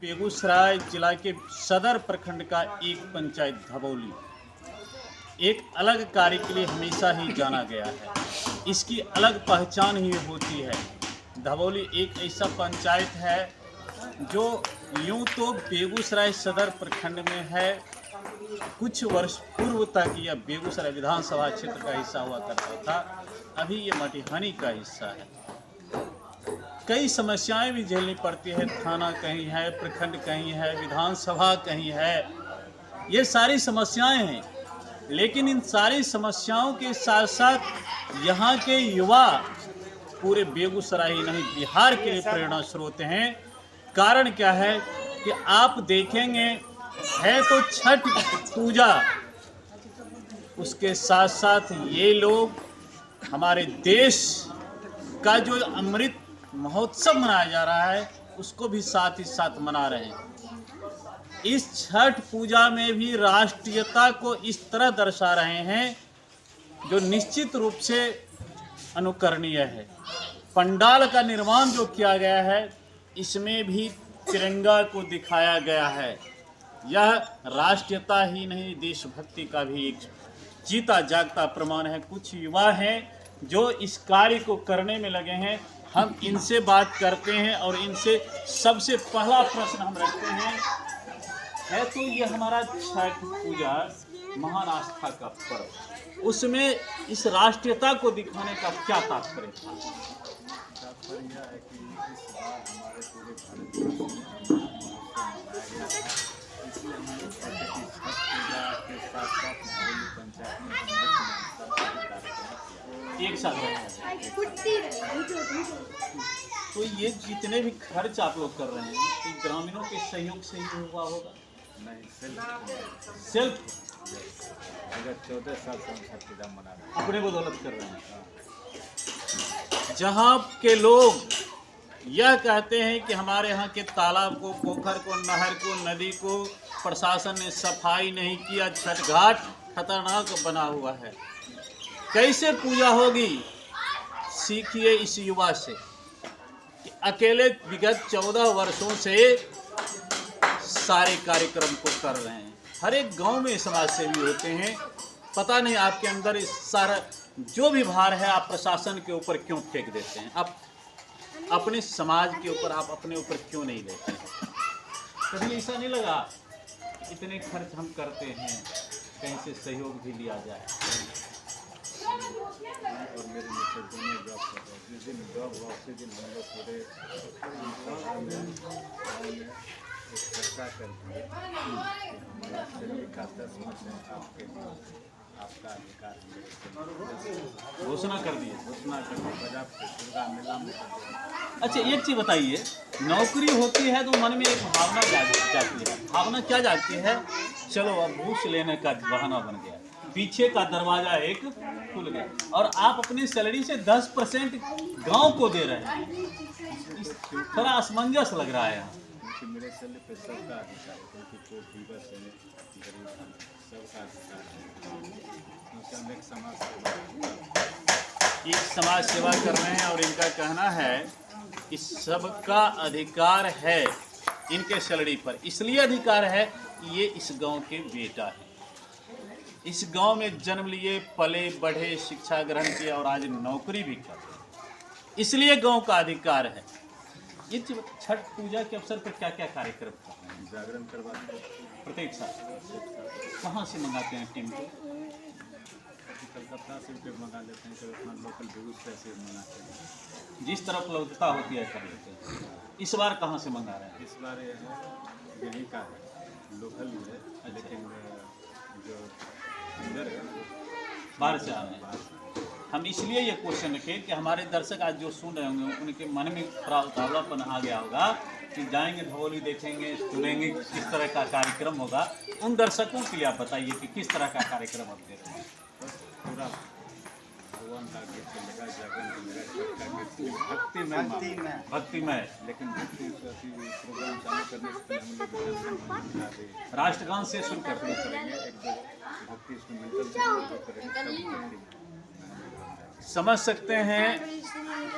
बेगूसराय जिला के सदर प्रखंड का एक पंचायत धबौली एक अलग कार्य के लिए हमेशा ही जाना गया है। इसकी अलग पहचान ही होती है। धबौली एक ऐसा पंचायत है जो यूं तो बेगूसराय सदर प्रखंड में है। कुछ वर्ष पूर्व तक यह बेगूसराय विधानसभा क्षेत्र का हिस्सा हुआ करता था, अभी ये मटिहानी का हिस्सा है। कई समस्याएं भी झेलनी पड़ती है। थाना कहीं है, प्रखंड कहीं है, विधानसभा कहीं है, ये सारी समस्याएं हैं। लेकिन इन सारी समस्याओं के साथ साथ यहाँ के युवा पूरे बेगूसराय ही नहीं बिहार के लिए प्रेरणा स्रोत हैं। कारण क्या है कि आप देखेंगे है तो छठ पूजा, उसके साथ साथ ये लोग हमारे देश का जो अमृत महोत्सव मनाया जा रहा है उसको भी साथ ही साथ मना रहे हैं। इस छठ पूजा में भी राष्ट्रीयता को इस तरह दर्शा रहे हैं जो निश्चित रूप से अनुकरणीय है। पंडाल का निर्माण जो किया गया है इसमें भी तिरंगा को दिखाया गया है। यह राष्ट्रीयता ही नहीं, देशभक्ति का भी एक जीता जागता प्रमाण है। कुछ युवा हैं जो इस कार्य को करने में लगे हैं। हम इनसे बात करते हैं और इनसे सबसे पहला प्रश्न हम रखते हैं है तो ये हमारा छठ पूजा महान आस्था का पर्व, उसमें इस राष्ट्रीयता को दिखाने का क्या तात्पर्य था? तात्पर्य यह है कि इस बार हमारे पूरे भारत में इसलिए हम लोग कहते हैं कि छठ पूजा के साथ साथ धबौली पंचायत में एक साथ रहना। तो ये जितने भी खर्च आप लोग कर रहे हैं तो ग्रामीणों के सहयोग से ही हुआ होगा? नहीं, सेल्फ अगर 14 साल से हम छठ पूजा मना रहे हैं, अपने बदौलत कर रहे हैं। जहाँ के लोग यह कहते हैं कि हमारे यहाँ के तालाब को, पोखर को, नहर को, नदी को प्रशासन ने सफाई नहीं किया, छठ घाट खतरनाक बना हुआ है, कैसे पूजा होगी? सीखिए इस युवा से कि अकेले विगत 14 वर्षों से सारे कार्यक्रम को कर रहे हैं। हर एक गांव में समाज सेवी होते हैं। पता नहीं आपके अंदर इस सारा जो भी भार है आप प्रशासन के ऊपर क्यों फेंक देते हैं? आप अपने समाज के ऊपर, आप अपने ऊपर क्यों नहीं लेते हैं? कभी ऐसा नहीं लगा इतने खर्च हम करते हैं, कहीं से सहयोग भी लिया जाए? और मेरे मित्र दोनों जॉब कर रहे हैं। जिस दिन जॉब हुआ उसी दिन हम लोग पूरे गाँव में एक चर्चा करके हमारा सैलरी का 10% आपका अधिकार है घोषणा कर दिए। घोषणा करके बजाब से दुर्गा मेला में कर दिया। अच्छा, एक चीज़ बताइए, नौकरी होती है तो मन में एक भावना जाती है। भावना क्या जाती है? चलो अब घूस लेने का बहाना बन गया, पीछे का दरवाजा एक खुल गया और आप अपनी सैलरी से 10% गांव को दे रहे हैं। थोड़ा असमंजस लग रहा है यहाँ। क्योंकि मेरे सैलरी पे सबका अधिकार है, क्योंकि कोई दिवस है, गरीब है, सबका अधिकार है, क्योंकि हम एक समाज सेवा कर रहे हैं और इनका कहना है कि सबका अधिकार है इनके सैलरी पर। इसलिए अधिकार है कि ये इस गांव के बेटा हैं, इस गांव में जन्म लिए, पले बढ़े, शिक्षा ग्रहण किया और आज नौकरी भी कर रहे हैं, इसलिए गांव का अधिकार है। ये छठ पूजा के अवसर पर क्या क्या कार्यक्रम कर रहे हैं? जागरण करवाते हैं प्रत्येक साल। कहाँ से मंगाते हैं टीम को? कलकत्ता से भी मंगा लेते हैं, कभी अपना लोकल बेगूसराय से मंगाते हैं। जिस तरह उपलब्धता होती है कर लेते हैं। इस बार कहाँ से मंगा रहे हैं? इस बार ये है यहीं का है, लोकल ही है, लेकिन जो अंदर है बाहर से आ रहे हैं। हम इसलिए ये क्वेश्चन रखें कि हमारे दर्शक आज जो सुन रहे होंगे उनके मन में थोड़ा उतावलापन आ गया होगा कि जाएंगे धबौली, देखेंगे, सुनेंगे किस तरह का कार्यक्रम होगा। उन दर्शकों के लिए आप बताइए कि किस तरह का कार्यक्रम आप दे रहे हैं? पूरा भगवान का गीत चलेगा, जागरण चलेगा, भक्तिमय। लेकिन भक्ति प्रोग्राम चालू करने से पहले हम लोग राष्ट्रगान से शुरू करते करेंगे, एक दो भक्ति इंस्ट्रूमेंटल करेंगे। समझ सकते हैं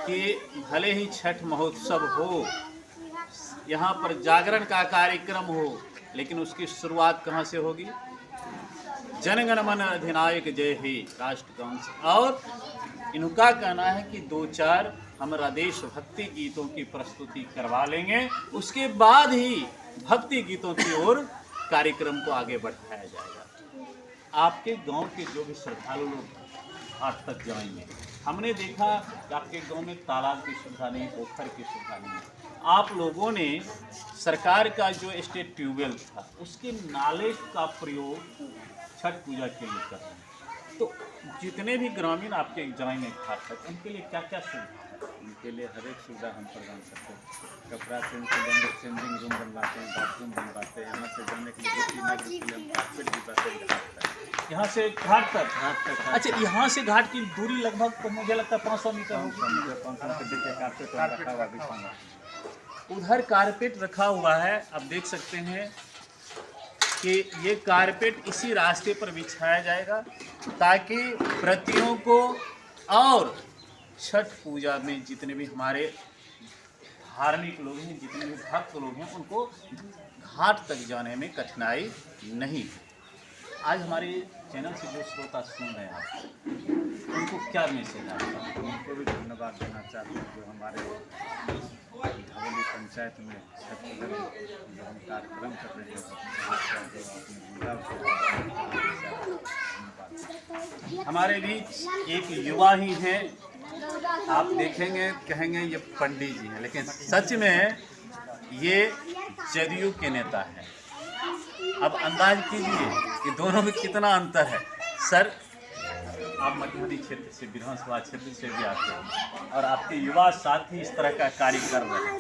कि भले ही छठ महोत्सव हो, यहाँ पर जागरण का कार्यक्रम हो, लेकिन उसकी शुरुआत कहाँ से होगी? जनगण मन अधिनायक जय हे राष्ट्रगान से। और इनका कहना है कि 2-4 हमारा देशभक्ति गीतों की प्रस्तुति करवा लेंगे, उसके बाद ही भक्ति गीतों की ओर कार्यक्रम को आगे बढ़ाया जाएगा। आपके गांव के जो भी श्रद्धालु लोग घाट तक जाएंगे, हमने देखा कि आपके गांव में तालाब की सुविधा नहीं, पोखर की सुविधा नहीं है। आप लोगों ने सरकार का जो स्टेट ट्यूबवेल था उसके नाले का प्रयोग छठ पूजा के लिए कर रहे हैं। तो जितने भी ग्रामीण आपके जाएंगे घाट तक, उनके लिए क्या क्या सुविधा है? उनके लिए हर एक सुविधा हम प्रदान करते हैं। कपड़ा चेंज के लिए चेंजिंग रूम बनवाते हैं, बाथरूम बनवाते हैं। यहाँ से जाने के लिए हम कारपेट भी बनवाते हैं। यहाँ से घाट तक? अच्छा, यहाँ से घाट की दूरी लगभग तो मुझे लगता है 500 मीटर होगी। 500 मीटर के कारपेट रखा हुआ भी। उधर कारपेट रखा हुआ है, आप देख सकते हैं कि ये कारपेट इसी रास्ते पर बिछाया जाएगा ताकि प्रतियों को और छठ पूजा में जितने भी हमारे धार्मिक लोग हैं, जितने भी भक्त लोग हैं, उनको घाट तक जाने में कठिनाई नहीं। आज हमारे चैनल से जो श्रोता सुन रहे हैं आप, उनको क्या मैसेज है? उनको भी धन्यवाद देना चाहते हैं जो हमारे धवौली पंचायत में छठ पूजा जो हम कार्यक्रम कर रहे हैं। हमारे बीच एक युवा ही हैं, आप देखेंगे कहेंगे ये पंडित जी हैं, लेकिन सच में ये जदयू के नेता हैं। अब अंदाज कीजिए कि दोनों में कितना अंतर है। सर, आप मधुबनी क्षेत्र से, विधानसभा क्षेत्र से भी आते हैं और आपके युवा साथी इस तरह का कार्य कर रहे हैं।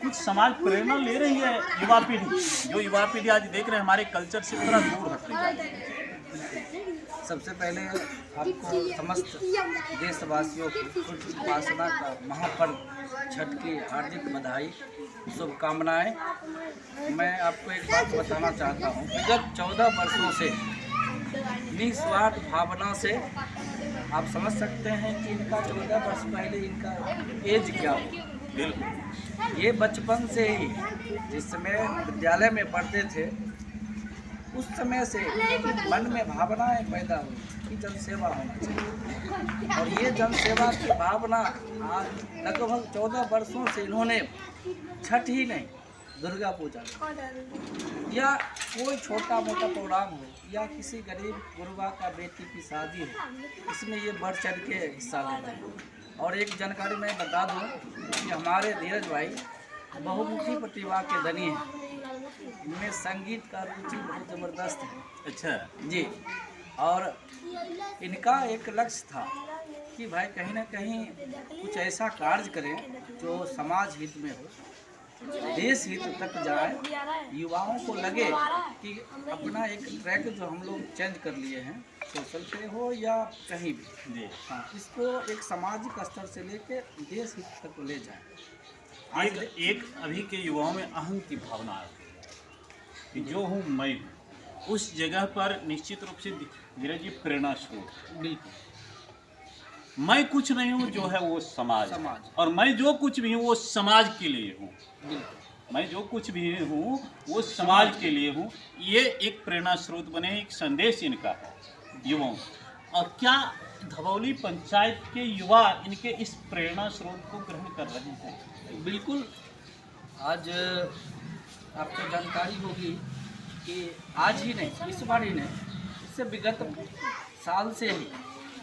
कुछ समाज प्रेरणा ले रही है युवा पीढ़ी, जो युवा पीढ़ी आज देख रहे हैं हमारे कल्चर से पूरा दूर हटती जा रही है। सबसे पहले आपको समस्त देशवासियों को उपासना का महापर्व छठ की हार्दिक बधाई, शुभकामनाएं। मैं आपको एक बात बताना चाहता हूँ। विगत 14 वर्षों से निस्वार्थ भावना से आप समझ सकते हैं कि इनका 14 वर्ष पहले इनका एज क्या हो। बिल्कुल, ये बचपन से ही जिस समय विद्यालय में पढ़ते थे उस समय से मन में भावनाएं पैदा हुई कि जन सेवा होनी चाहिए। और ये जन सेवा की भावना आज लगभग 14 वर्षों से इन्होंने छठ ही नहीं, दुर्गा पूजा या कोई छोटा मोटा प्रोग्राम हो या किसी गरीब गुरबा का बेटी की शादी हो, इसमें ये बढ़ चढ़ के हिस्सा लेते हैं। और एक जानकारी मैं बता दूं कि हमारे धीरज भाई बहुमुखी प्रतिभा के धनी हैं। इनमें संगीत का रुचि बहुत ज़बरदस्त है। अच्छा जी, और इनका एक लक्ष्य था कि भाई कहीं ना कहीं कुछ ऐसा कार्य करें जो समाज हित में हो, देश हित तक जाए, युवाओं को लगे कि अपना एक ट्रैक जो हम लोग चेंज कर लिए हैं, सोशल पे हो या कहीं भी जी, हाँ, इसको एक सामाजिक स्तर से लेके देश हित तक ले जाए। एक अभी के युवाओं में अहम की भावना आ गई है कि जो हूँ मैं हूँ। उस जगह पर निश्चित रूप से धीरज जी प्रेरणा स्रोत। बिल्कुल, मैं कुछ नहीं हूँ, जो है वो समाज। समाज। और मैं जो कुछ भी हूँ वो समाज के लिए हूँ। बिल्कुल, मैं जो कुछ भी हूँ वो समाज के लिए हूँ। ये एक प्रेरणा स्रोत बने, एक संदेश इनका है युवाओं। और क्या धवौली पंचायत के युवा इनके इस प्रेरणा स्रोत को ग्रहण कर रहे हैं? बिल्कुल। आज आपको जानकारी होगी कि आज ही नहीं, इस बार ही नहीं, इससे विगत साल से ही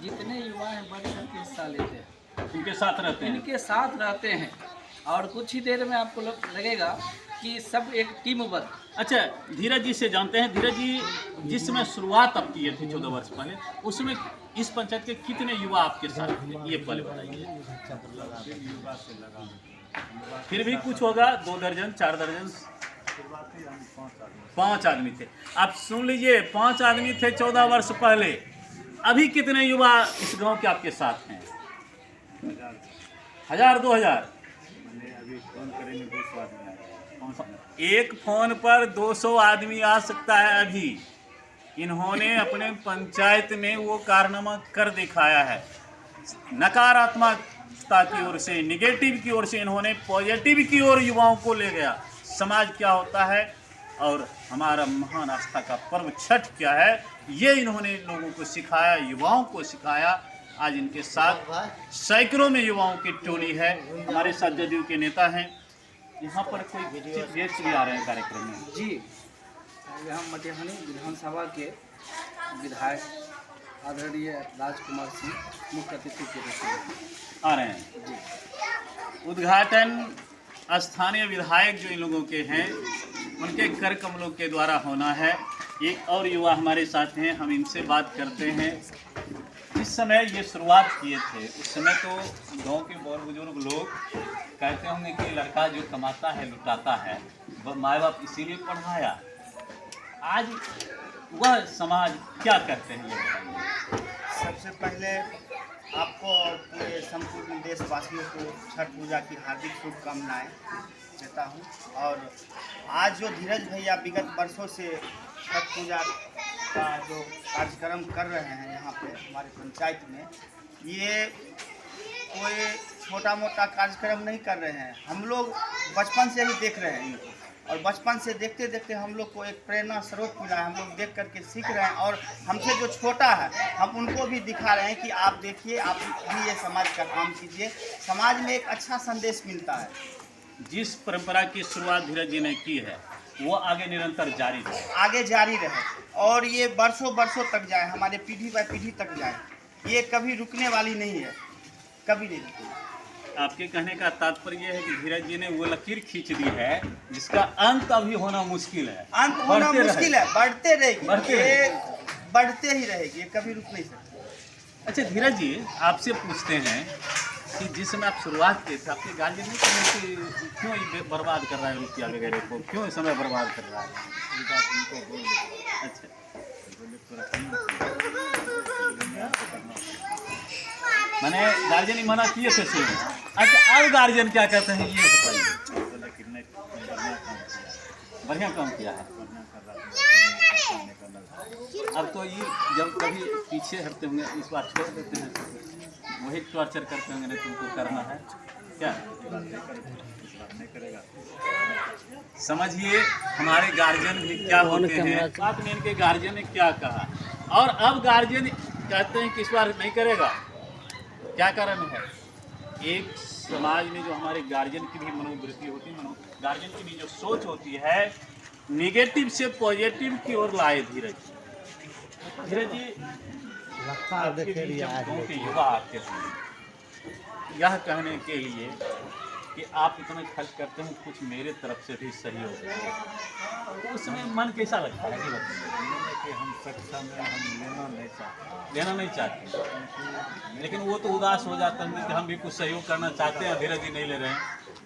जितने युवा हैं बढ़ चढ़ के हिस्सा लेते हैं, इनके साथ रहते हैं। इनके साथ रहते हैं। और कुछ ही देर में आपको लगेगा कि सब एक टीम बन। अच्छा, धीरज जी से जानते हैं। धीरज जी, जिस समय शुरुआत आप किए थे 14 वर्ष पहले, उसमें इस पंचायत के कितने युवा आपके साथ थे, ये पहले बताइए। फिर भी कुछ होगा, 2 दर्जन 4 दर्जन, 5 आदमी थे। आप सुन लीजिए, 5 आदमी थे 14 वर्ष पहले। अभी कितने युवा इस गांव के आपके साथ हैं? 1000 2000? अभी फोन करेंगे 200 आदमी। एक फोन पर 200 आदमी आ सकता है। अभी इन्होंने अपने पंचायत में वो कारनामा कर दिखाया है। नकारात्मक की ओर से, निगेटिव की ओर से इन्होंने पॉजिटिव की ओर युवाओं को ले गया। समाज क्या होता है और हमारा महान आस्था का पर्व छठ क्या है, ये इन्होंने लोगों को सिखाया, युवाओं को सिखाया। आज इनके साथ सैकड़ों में युवाओं की टोली है। हमारे साथ जदयू के नेता हैं। यहाँ पर कोई चीफ गेस्ट भी आ रहे हैं कार्यक्रम में। जी, यहाँ मटिहानी विधानसभा के विधायक आदरणीय राजकुमार सिंह मुख्य अतिथि के रूप में आ रहे हैं। जी, उद्घाटन स्थानीय विधायक जो इन लोगों के हैं उनके कर कमलों के द्वारा होना है। एक और युवा हमारे साथ हैं, हम इनसे बात करते हैं। जिस समय ये शुरुआत किए थे उस समय तो गांव के बहुत बुजुर्ग लोग कहते होंगे कि लड़का जो कमाता है लुटाता है, वह माँ बाप इसीलिए पढ़ाया। आज वह समाज क्या कहते हैं ये बताइए। सबसे पहले आपको और पूरे संपूर्ण देशवासियों को छठ पूजा की हार्दिक शुभकामनाएं देता हूं। और आज जो धीरज भैया विगत वर्षों से छठ पूजा का जो कार्यक्रम कर रहे हैं यहाँ पे हमारे पंचायत में, ये कोई छोटा मोटा कार्यक्रम नहीं कर रहे हैं। हम लोग बचपन से ही देख रहे हैं इनको, और बचपन से देखते देखते हम लोग को एक प्रेरणा स्रोत मिला है। हम लोग देख करके सीख रहे हैं, और हमसे जो छोटा है हम उनको भी दिखा रहे हैं कि आप देखिए, आप भी ये समाज का काम कीजिए। समाज में एक अच्छा संदेश मिलता है। जिस परंपरा की शुरुआत धीरज जी ने की है वो आगे निरंतर जारी रहे, आगे जारी रहे और ये वर्षों वर्षों तक जाए, हमारे पीढ़ी बाय पीढ़ी तक जाए। ये कभी रुकने वाली नहीं है, कभी नहीं रुकेगी। आपके कहने का तात्पर्य है कि धीरज जी ने वो लकीर खींच दी है जिसका अंत अभी होना मुश्किल है। अंत होना मुश्किल है, बढ़ते रहेगी, बढ़ते ये बढ़ते ही रहेगी, ये कभी रुक नहीं सकती। अच्छा धीरज जी, आपसे पूछते हैं कि जिस समय आप शुरुआत किए थे आपके गार्जियन नहीं कहे कि क्यों ये बर्बाद कर रहा है रुपया वगैरह को, क्यों समय बर्बाद कर रहा है? ये बात उनको बोल देते। अच्छा, बोले थोड़ा कम मैंने गार्जियन ही मना किए थे शुरू में। अच्छा, अब गार्जियन क्या कहते हैं ये बताइए। बोले कि नहीं, बढ़िया काम किया है। बढ़िया कर रहा था, करने का लगा। अब तो ये जब कभी पीछे हटते होंगे इस बार छोड़ देते हैं, वही टॉर्चर करते होंगे नहीं तुमको करना है क्या? नहीं करेगा। समझिए हमारे गार्जियन भी क्या होते हैं। बात में इनके गार्जियन ने क्या कहा और अब गार्जियन कहते हैं कि इस बार नहीं करेगा। क्या कारण है? एक समाज में जो हमारे गार्जियन की भी मनोवृत्ति होती है, गार्जियन की भी जो सोच होती है, निगेटिव से पॉजिटिव की ओर लाए धीरज जी। आपके बीच जब गाँव के युवा आते हैं यह कहने के लिए कि आप इतना खर्च करते हैं, कुछ मेरे तरफ से भी सहयोग है, तो उसमें मन कैसा लगता है? कि हम सक्षा में हम लेना नहीं चाहते, लेकिन वो तो उदास हो जाता है कि हम भी कुछ सहयोग करना चाहते हैं, धीरज जी नहीं ले रहे हैं।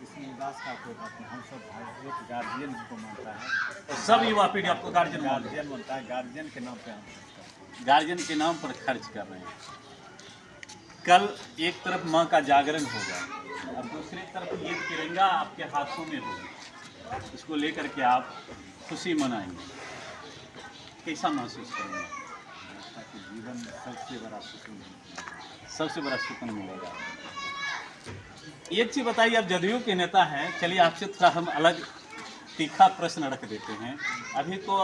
इसमें उदास का कोई बात नहीं। हम सब भाई एक गार्जियन हमको मानता है, तो सब युवा पीढ़ी आपको गार्जियन मान गार्जियन मानता है। गार्जियन के नाम पे हम खर्च करते हैं। गार्जियन के नाम पर खर्च कर रहे हैं। कल एक तरफ माँ का जागरण होगा और दूसरी तरफ ये तिरंगा आपके हाथों में होगा, इसको लेकर के आप खुशी मनाएंगे, कैसा महसूस करेंगे? ताकि जीवन में सबसे बड़ा सुकून है। सबसे बड़ा सुकून मिलेगा। एक चीज़ बताइए, आप जदयू के नेता हैं, चलिए आपसे थोड़ा हम अलग तीखा प्रश्न रख देते हैं। अभी तो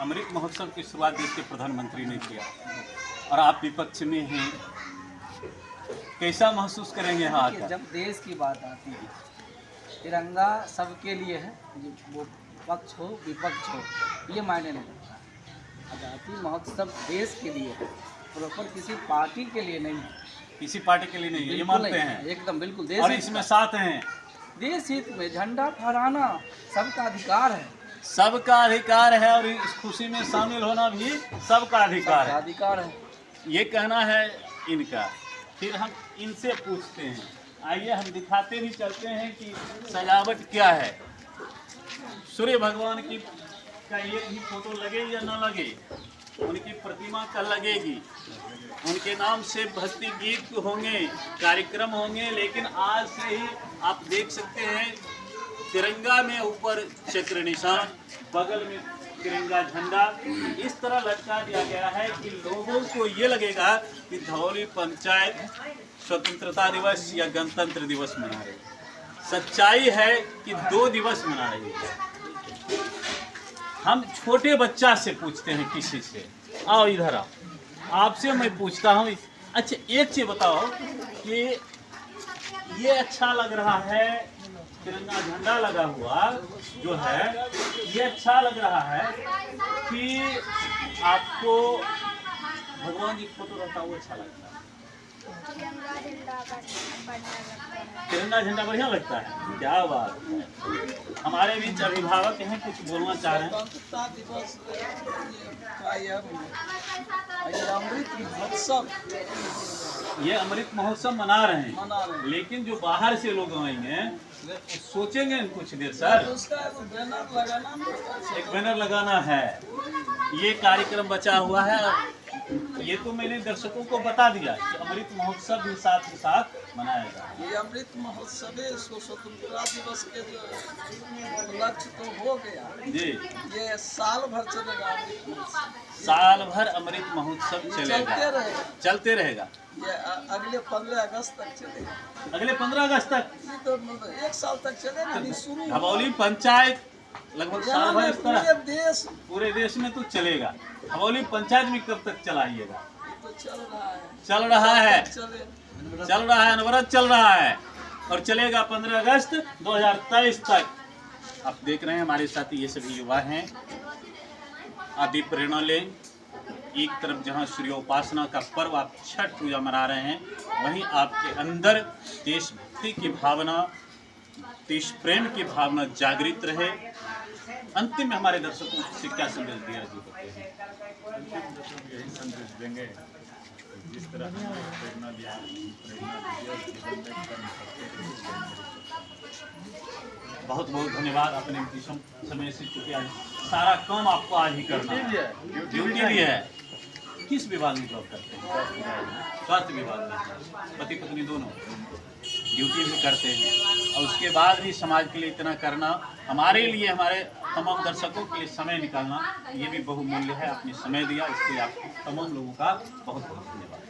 अमृत महोत्सव की शुरुआत देश के प्रधानमंत्री ने किया और आप विपक्ष में हैं, कैसा महसूस करेंगे यहाँ आकर? जब देश की बात आती है, तिरंगा सबके लिए है, वो पक्ष हो विपक्ष हो, ये मायने नहीं रखता। आज़ादी महोत्सव देश के लिए है, प्रॉपर किसी पार्टी के लिए नहीं है। किसी पार्टी के लिए नहीं है, ये बिल्कुल मानते नहीं, हैं एकदम बिल्कुल। देश और हित इसमें का- साथ हैं। देश हित में झंडा फहराना सबका अधिकार है, सबका अधिकार है और इस खुशी में शामिल होना भी सबका अधिकार सबका है, अधिकार है। ये कहना है इनका। फिर हम इनसे पूछते हैं, आइए हम दिखाते भी चलते हैं कि सजावट क्या है। सूर्य भगवान की का एक भी फोटो लगे या ना लगे, उनकी प्रतिमा कल लगेगी, उनके नाम से भक्ति गीत होंगे, कार्यक्रम होंगे, लेकिन आज से ही आप देख सकते हैं तिरंगा में ऊपर चक्र निशान, बगल में तिरंगा झंडा इस तरह लटका दिया गया है कि लोगों को ये लगेगा कि धवौली पंचायत स्वतंत्रता दिवस या गणतंत्र दिवस मना रही है। सच्चाई है कि 2 दिवस मना रही है। हम छोटे बच्चा से पूछते हैं, किसी से, आओ इधर आओ, आपसे मैं पूछता हूँ, अच्छा एक चीज बताओ कि ये अच्छा लग रहा है, तिरंगा झंडा लगा हुआ जो है, ये अच्छा लग रहा है कि आपको भगवान जी फोटो रहता है वो अच्छा लगता है? तिरंगा झंडा बढ़िया लगता है, क्या बात है। हमारे बीच अभिभावक हैं, कुछ बोलना चाह रहे हैं। स्वतंत्रता दिवस का यह अमृत महोत्सव, ये अमृत महोत्सव मना रहे हैं, मना रहे हैं। लेकिन जो बाहर से लोग आएंगे सोचेंगे कुछ देर, सर उसका बैनर लगाना, एक बैनर लगाना है, ये कार्यक्रम बचा हुआ है। ये तो मैंने दर्शकों को बता दिया कि अमृत महोत्सव भी साथ ही साथ मनाएगा। ये अमृत महोत्सव स्वतंत्रता दिवस के जो लक्ष्य तो हो गया जी, ये साल भर चलेगा। अमृत महोत्सव साल भर अमृत महोत्सव चलेगा, चलते रहेगा। चलते रहेगा। ये अगले 15 अगस्त तक चलेगा। अगले 15 अगस्त तक, ये तो 1 साल तक चलेगा। नहीं शुरू धवौली पंचायत लगभग साल भर इस तरह पूरे देश में तो चलेगा। धवौली पंचायत में कब तक चलाइएगा? तो चल रहा है, चल रहा है, चले चल रहा है, अनवरत चल रहा है और चलेगा 15 अगस्त 2023 तक। आप देख रहे हैं हमारे साथी ये सभी युवा हैं, आदि प्रेरणा लें। एक तरफ जहां सूर्योपासना का पर्व आप छठ पूजा मना रहे हैं, वहीं आपके अंदर देशभक्ति की भावना, देश प्रेम की भावना जागृत रहे। अंतिम में हमारे दर्शकों से क्या संदेश दिया जी बताते हैं? यही संदेश देंगे, जिस तरह हमने प्रेरणा दिया और जीवन में कर्म करते हैं। बहुत बहुत धन्यवाद। अपने समय से, चूंकि आज सारा काम आपको आज ही करना है, ड्यूटी भी है। किस विभाग में जॉब करते हैं? स्वास्थ्य विभाग में। पति पत्नी दोनों ड्यूटी भी करते हैं और उसके बाद भी समाज के लिए इतना करना, हमारे लिए, हमारे तमाम दर्शकों के लिए समय निकालना, ये भी बहुमूल्य है। आपने समय दिया, इसके लिए आप तमाम लोगों का बहुत बहुत धन्यवाद।